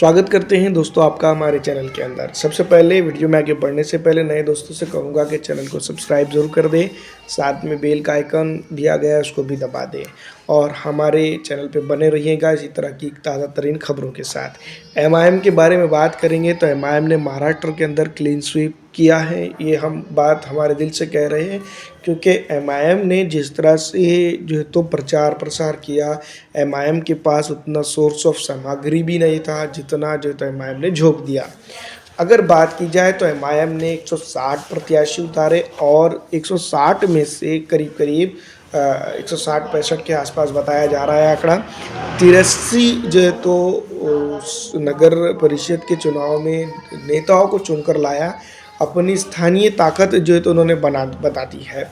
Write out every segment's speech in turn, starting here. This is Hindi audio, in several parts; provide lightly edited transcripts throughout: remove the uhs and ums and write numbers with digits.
स्वागत करते हैं दोस्तों आपका हमारे चैनल के अंदर। सबसे पहले वीडियो में आगे बढ़ने से पहले नए दोस्तों से कहूँगा कि चैनल को सब्सक्राइब ज़रूर कर दें, साथ में बेल का आइकन दिया गया है उसको भी दबा दें और हमारे चैनल पे बने रहिएगा इसी तरह की ताज़ा तरीन खबरों के साथ। एमआईएम के बारे में बात करेंगे तो एमआईएम ने महाराष्ट्र के अंदर क्लीन स्वीप किया है। ये हम बात हमारे दिल से कह रहे हैं क्योंकि एमआईएम ने जिस तरह से जो है तो प्रचार प्रसार किया, एमआईएम के पास उतना सोर्स ऑफ सामग्री भी नहीं था जितना जो तो एमआईएम ने झोंक दिया। अगर बात की जाए तो एमआईएम ने 160 प्रत्याशी उतारे और 160 में से करीब करीब 160-65 के आसपास बताया जा रहा है आंकड़ा। 83 जो है तो नगर परिषद के चुनाव में नेताओं को चुनकर लाया। अपनी स्थानीय ताकत जो है तो उन्होंने बता दी है।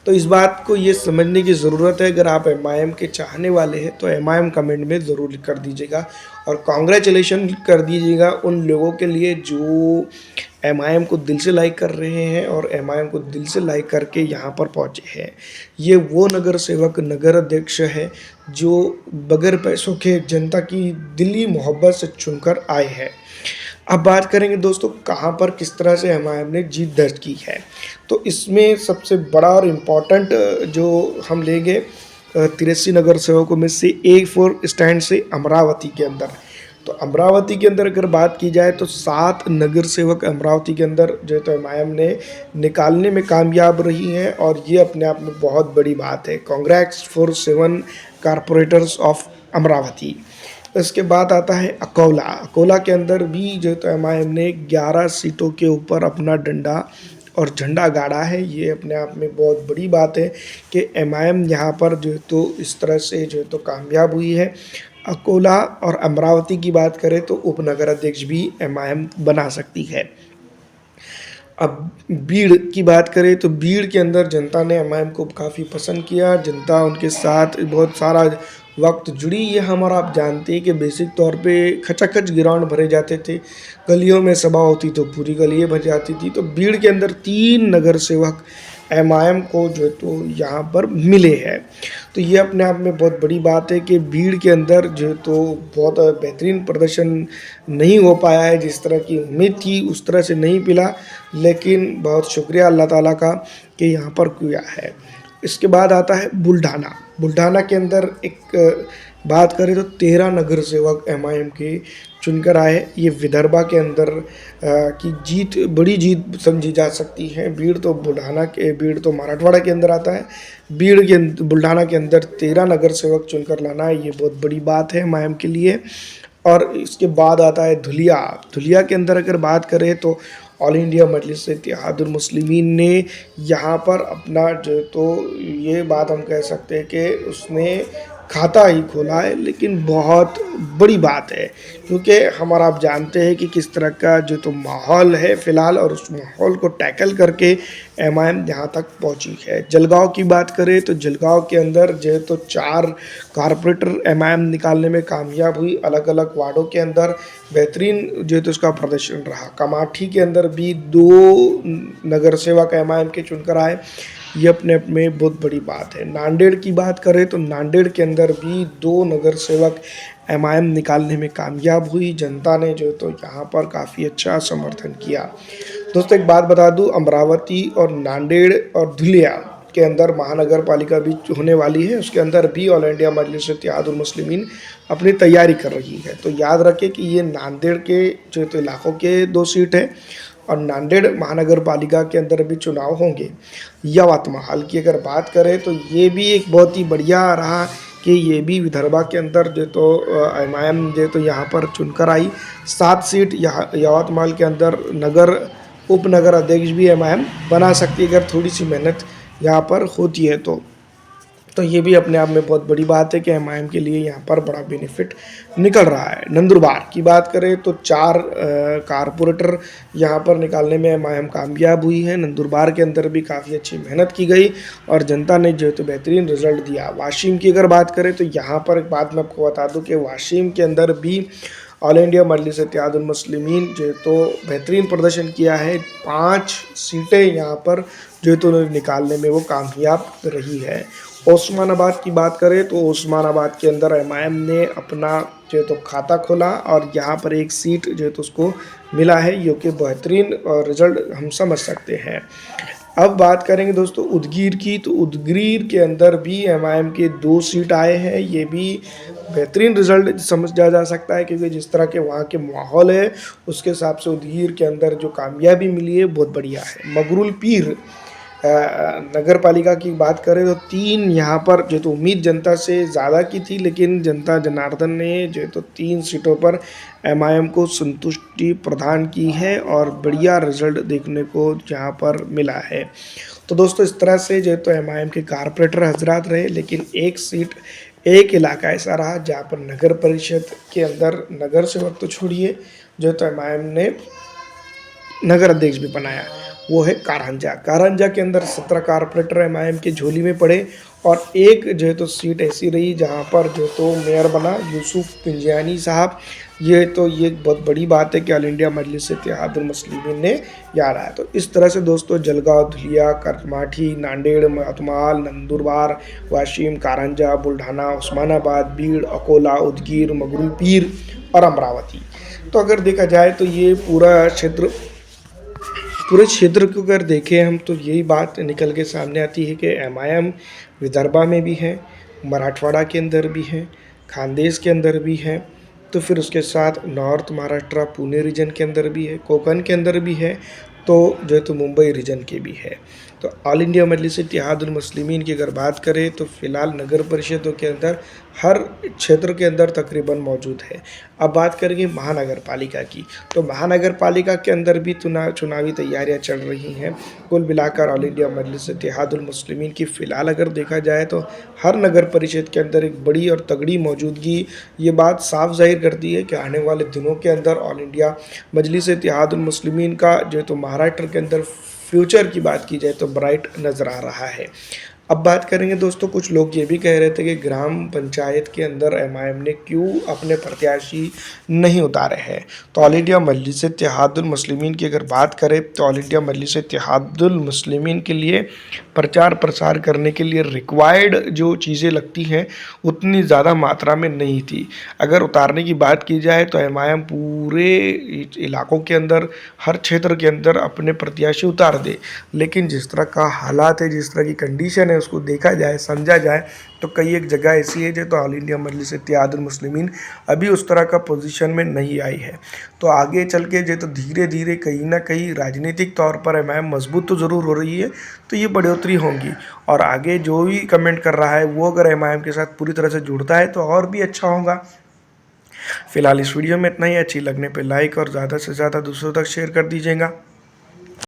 तो इस बात को ये समझने की ज़रूरत है। अगर आप एमआईएम के चाहने वाले हैं तो एमआईएम कमेंट में ज़रूर कर दीजिएगा और कॉन्ग्रेचुलेशन कर दीजिएगा उन लोगों के लिए जो एमआईएम को दिल से लाइक कर रहे हैं और एमआईएम को दिल से लाइक करके यहाँ पर पहुँचे हैं। ये वो नगर सेवक, नगर अध्यक्ष है जो बगैर पैसों के जनता की दिली मोहब्बत से चुनकर आए हैं। अब बात करेंगे दोस्तों कहाँ पर किस तरह से एमआईएम ने जीत दर्ज की है। तो इसमें सबसे बड़ा और इम्पॉर्टेंट जो हम लेंगे 83 नगर सेवकों में से A4 स्टैंड से अमरावती के अंदर। तो अमरावती के अंदर अगर बात की जाए तो 7 नगर सेवक अमरावती के अंदर जो है तो एमआईएम ने निकालने में कामयाब रही हैं और ये अपने आप में बहुत बड़ी बात है। Congress for 7 corporators of Amravati. इसके बाद आता है अकोला। अकोला के अंदर भी जो तो एमआईएम ने 11 सीटों के ऊपर अपना डंडा और झंडा गाड़ा है। ये अपने आप में बहुत बड़ी बात है कि एमआईएम यहाँ पर जो तो इस तरह से जो तो कामयाब हुई है। अकोला और अमरावती की बात करें तो उपनगर अध्यक्ष भी एमआईएम बना सकती है। अब बीड़ की बात करें तो बीड़ के अंदर जनता ने एमआईएम को काफ़ी पसंद किया। जनता उनके साथ बहुत सारा वक्त जुड़ी। ये हम और आप जानते हैं कि बेसिक तौर पे खचाखच ग्राउंड भरे जाते थे, गलियों में सभा होती तो पूरी गलियाँ भर जाती थी। तो बीड़ के अंदर 3 नगर सेवक एमआईएम को जो तो यहाँ पर मिले हैं। तो ये अपने आप में बहुत बड़ी बात है कि भीड़ के अंदर जो तो बहुत बेहतरीन प्रदर्शन नहीं हो पाया है, जिस तरह की उम्मीद थी उस तरह से नहीं मिला, लेकिन बहुत शुक्रिया अल्लाह ताला का कि यहाँ पर किया है। इसके बाद आता है बुल्ढाना। बुल्ढाना के अंदर एक बात करें तो 13 नगर सेवक एमआईएम के चुनकर आए। ये विदर्भा के अंदर की जीत, बड़ी जीत समझी जा सकती है। बीड़ तो मराठवाड़ा के अंदर आता है। बुल्ढाना के अंदर 13 नगर सेवक चुनकर लाना ये बहुत बड़ी बात है एमआईएम के लिए। और इसके बाद आता है धुलिया। धुलिया के अंदर अगर बात करें तो ऑल इंडिया मजलिस इत्तेहादुल मुस्लिमीन ने यहाँ पर अपना जो तो ये बात हम कह सकते हैं कि उसने खाता ही खोला है, लेकिन बहुत बड़ी बात है क्योंकि हमारा आप जानते हैं कि किस तरह का जो तो माहौल है फ़िलहाल, और उस माहौल को टैकल करके एमआईएम यहाँ तक पहुँची है। जलगांव की बात करें तो जलगांव के अंदर जो तो 4 कारपोरेटर एमआईएम निकालने में कामयाब हुई। अलग अलग वार्डों के अंदर बेहतरीन जो तो उसका प्रदर्शन रहा। कमाठी के अंदर भी 2 नगर सेवक एमआईएम के चुनकर आए। ये अपने आप में बहुत बड़ी बात है। नांदेड़ की बात करें तो नांदेड़ के अंदर भी 2 नगर सेवक एमआईएम निकालने में कामयाब हुई। जनता ने जो तो यहाँ पर काफ़ी अच्छा समर्थन किया। दोस्तों एक बात बता दूँ, अमरावती और नांदेड़ और धुलिया के अंदर महानगर पालिका भी होने वाली है। उसके अंदर भी ऑल इंडिया मजलिस इत्तेहादुल मुस्लिमीन अपनी तैयारी कर रही है। तो याद रखें कि ये नांदेड़ के जो तो इलाकों के 2 सीट है और नांदेड़ महानगर पालिका के अंदर भी चुनाव होंगे। यवतमाल की अगर बात करें तो ये भी एक बहुत ही बढ़िया रहा कि ये भी विदर्भा के अंदर जो तो एमआईएम जो तो यहाँ पर चुनकर आई। 7 सीट यवतमाल के अंदर उपनगर अध्यक्ष भी एमआईएम बना सकती है अगर थोड़ी सी मेहनत यहाँ पर होती है तो ये भी अपने आप में बहुत बड़ी बात है कि एमआईएम के लिए यहाँ पर बड़ा बेनिफिट निकल रहा है। नंदुरबार की बात करें तो 4 कारपोरेटर यहाँ पर निकालने में एमआईएम कामयाब हुई है। नंदुरबार के अंदर भी काफ़ी अच्छी मेहनत की गई और जनता ने जो तो बेहतरीन रिजल्ट दिया। वाशिम की अगर बात करें तो यहाँ पर एक बात मैं आपको बता दूँ कि वाशिम के अंदर भी ऑल इंडिया मजलिस इत्तेहादुल मुस्लिमीन जो तो बेहतरीन प्रदर्शन किया है। 5 सीटें यहाँ पर जो तो निकालने में वो कामयाब रही है। ओस्मानाबाद की बात करें तो ओस्मानाबाद के अंदर एमआईएम ने अपना जो है तो खाता खोला और यहाँ पर एक सीट जो है तो उसको मिला है, जो कि बेहतरीन रिजल्ट हम समझ सकते हैं। अब बात करेंगे दोस्तों उदगीर की, तो उदगीर के अंदर भी एमआईएम के 2 सीट आए हैं। ये भी बेहतरीन रिजल्ट समझा जा सकता है, क्योंकि जिस तरह के वहाँ के माहौल है उसके हिसाब से उदगीर के अंदर जो कामयाबी मिली है बहुत बढ़िया है। मगरुल पीर नगर पालिका की बात करें तो 3 यहाँ पर जो तो उम्मीद जनता से ज़्यादा की थी, लेकिन जनता जनार्दन ने जो तो 3 सीटों पर एमआईएम को संतुष्टि प्रदान की है और बढ़िया रिजल्ट देखने को यहाँ पर मिला है। तो दोस्तों इस तरह से जो तो एमआईएम के कारपोरेटर हजरात रहे, लेकिन एक सीट एक इलाका ऐसा रहा जहाँ पर नगर परिषद के अंदर नगर सेवक तो छोड़िए, जो तो एमआईएम ने नगर अध्यक्ष भी बनाया, वो है कारंजा। कारंजा के अंदर 17 कारपोरेटर एमआईएम की झोली में पड़े और एक जो है तो सीट ऐसी रही जहाँ पर जो तो मेयर बना यूसुफ पिंजियानी साहब। ये बहुत बड़ी बात है कि ऑल इंडिया मजलिस इत्तेहादुल मुस्लिमीन ने याद आया। तो इस तरह से दोस्तों जलगांव, धुलिया, करमाठी, नांदेड़, मतमाल, नंदुरबार, वाशिम, कारंजा, बुल्ढाना, उस्मानाबाद, बीड़, अकोला, उदगीर, मगरुल पीर और अमरावती। तो अगर देखा जाए तो ये पूरे क्षेत्र को अगर देखें हम तो यही बात निकल के सामने आती है कि एमआईएम विदर्भा में भी है, मराठवाड़ा के अंदर भी है, खानदेश के अंदर भी है, तो फिर उसके साथ नॉर्थ महाराष्ट्र पुणे रीजन के अंदर भी है, कोंकण के अंदर भी है, तो जो है तो मुंबई रीजन के भी है। तो ऑल इंडिया मजलिस इत्तेहादुल मुस्लिमीन की अगर बात करें तो फ़िलहाल नगर परिषदों के अंदर हर क्षेत्र के अंदर तकरीबन मौजूद है। अब बात करेंगे महानगर पालिका की, तो महानगर पालिका के अंदर भी चुनावी तैयारियां चल रही हैं। कुल मिलाकर ऑल इंडिया मजलिस इत्तेहादुल मुस्लिमीन की फ़िलहाल अगर देखा जाए तो हर नगर परिषद के अंदर एक बड़ी और तगड़ी मौजूदगी ये बात साफ जाहिर करती है कि आने वाले दिनों के अंदर ऑल इंडिया मजलिस इत्तेहादुल मुस्लिमीन का जो तो महाराष्ट्र के अंदर फ्यूचर की बात की जाए तो ब्राइट नज़र आ रहा है। अब बात करेंगे दोस्तों, कुछ लोग ये भी कह रहे थे कि ग्राम पंचायत के अंदर एमआईएम ने क्यों अपने प्रत्याशी नहीं उतारे हैं। तो ऑल इंडिया मजलिस इत्तेहादुल मुस्लिमीन की अगर बात करें तो ऑल इंडिया मजलिस इत्तेहादुल मुस्लिमीन के लिए प्रचार प्रसार करने के लिए रिक्वायर्ड जो चीज़ें लगती हैं उतनी ज़्यादा मात्रा में नहीं थी। अगर उतारने की बात की जाए तो एमआईएम पूरे इलाकों के अंदर हर क्षेत्र के अंदर अपने प्रत्याशी उतार दे, लेकिन जिस तरह का हालात है, जिस तरह की कंडीशन है, उसको देखा जाए, समझा जाए तो कई एक जगह ऐसी है जो तो ऑल इंडिया मजलिस इत्तेहादुल मुस्लिमीन अभी उस तरह का पोजीशन में नहीं आई है। तो आगे चल के जो तो धीरे धीरे कहीं ना कहीं राजनीतिक तौर पर एमआईएम मजबूत तो ज़रूर हो रही है, तो ये बढ़ोतरी होंगी और आगे जो भी कमेंट कर रहा है वो अगर एमआईएम के साथ पूरी तरह से जुड़ता है तो और भी अच्छा होगा। फिलहाल इस वीडियो में इतना ही। अच्छी लगने पे लाइक और ज़्यादा से ज़्यादा दूसरों तक शेयर कर दीजिएगा।